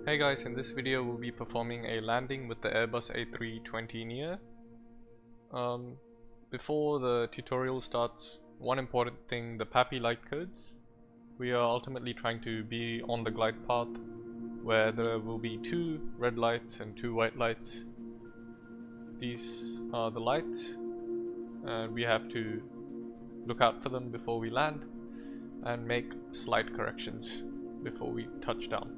Hey guys, in this video we'll be performing a landing with the Airbus A320neo. Before the tutorial starts, one important thing, the PAPI light codes. We are ultimately trying to be on the glide path where there will be 2 red lights and 2 white lights. These are the lights and we have to look out for them before we land and make slight corrections before we touch down.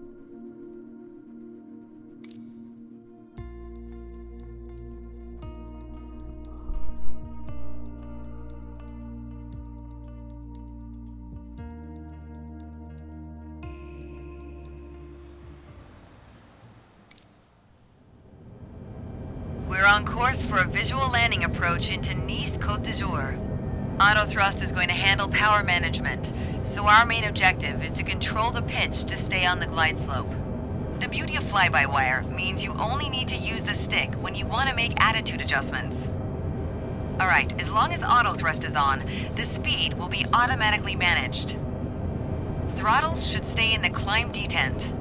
We're on course for a visual landing approach into Nice Côte d'Azur. Autothrust is going to handle power management, so our main objective is to control the pitch to stay on the glide slope. The beauty of fly-by-wire means you only need to use the stick when you want to make attitude adjustments. Alright, as long as autothrust is on, the speed will be automatically managed. Throttles should stay in the climb detent.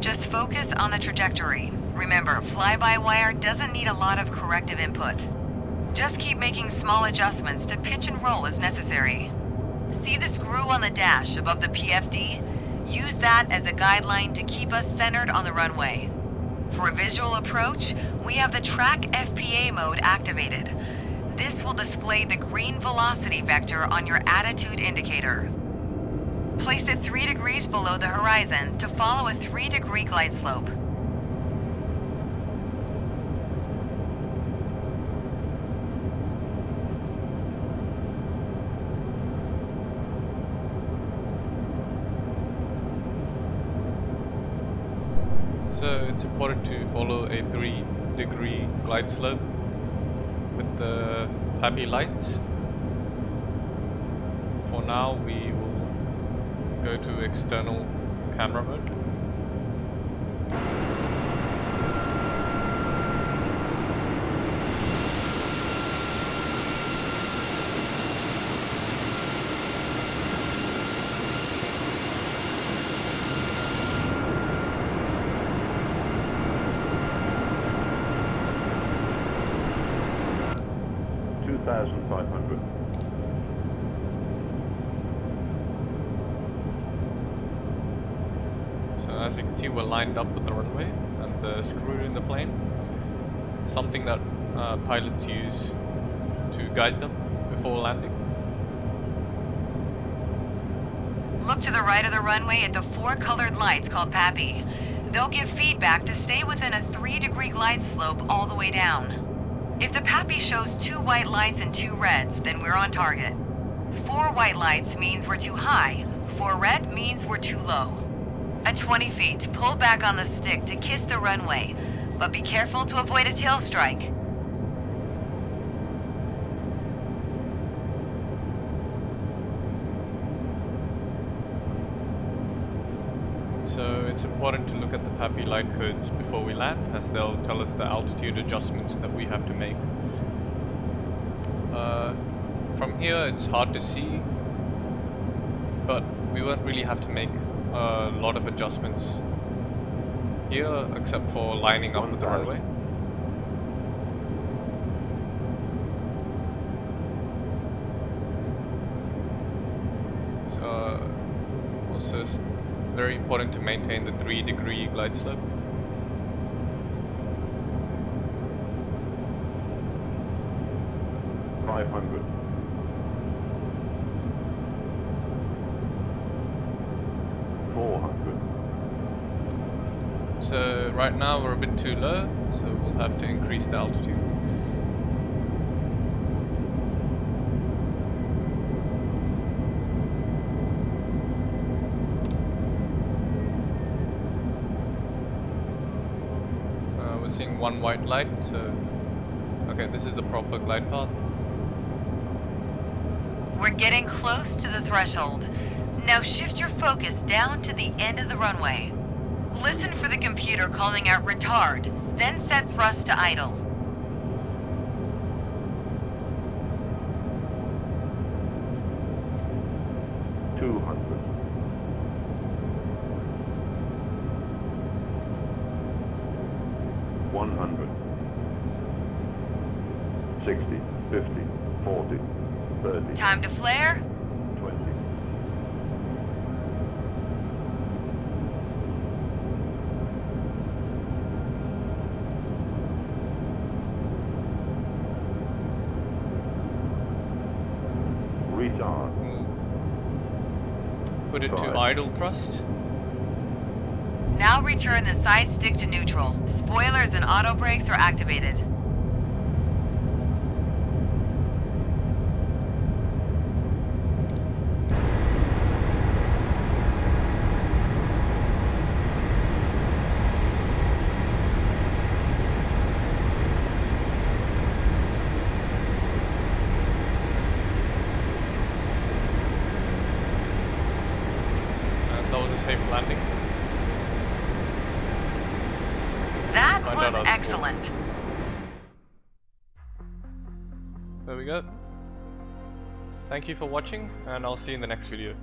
Just focus on the trajectory. Remember, fly-by-wire doesn't need a lot of corrective input. Just keep making small adjustments to pitch and roll as necessary. See the screw on the dash above the PFD? Use that as a guideline to keep us centered on the runway. For a visual approach, we have the track FPA mode activated. This will display the green velocity vector on your attitude indicator. Place it 3 degrees below the horizon to follow a 3-degree glide slope. So it's important to follow a 3-degree glide slope with the PAPI lights. For now we will go to external camera mode. So as you can see, we're lined up with the runway and the screw in the plane. It's something that pilots use to guide them before landing. Look to the right of the runway at the 4 colored lights called PAPI. They'll give feedback to stay within a 3-degree glide slope all the way down. If the PAPI shows 2 white lights and 2 reds, then we're on target. 4 white lights means we're too high. 4 red means we're too low. At 20 feet, pull back on the stick to kiss the runway, but be careful to avoid a tail strike. So it's important to look at the PAPI light codes before we land, as they'll tell us the altitude adjustments that we have to make. From here it's hard to see, but we won't really have to make a lot of adjustments here except for lining up with the runway. It's also very important to maintain the 3-degree glide slope. So right now we're a bit too low, so we'll have to increase the altitude. We're seeing 1 white light, so okay, this is the proper glide path. We're getting close to the threshold. Now shift your focus down to the end of the runway. Listen for the computer calling out retard, then set thrust to idle. 100. 60, 50, 40, 30, Time to flare? 20. Retard. Put it to Right. idle thrust. Now return the side stick to neutral. Spoilers and auto brakes are activated. And that was a safe landing. That Find was out our excellent. There we go. Thank you for watching, and I'll see you in the next video.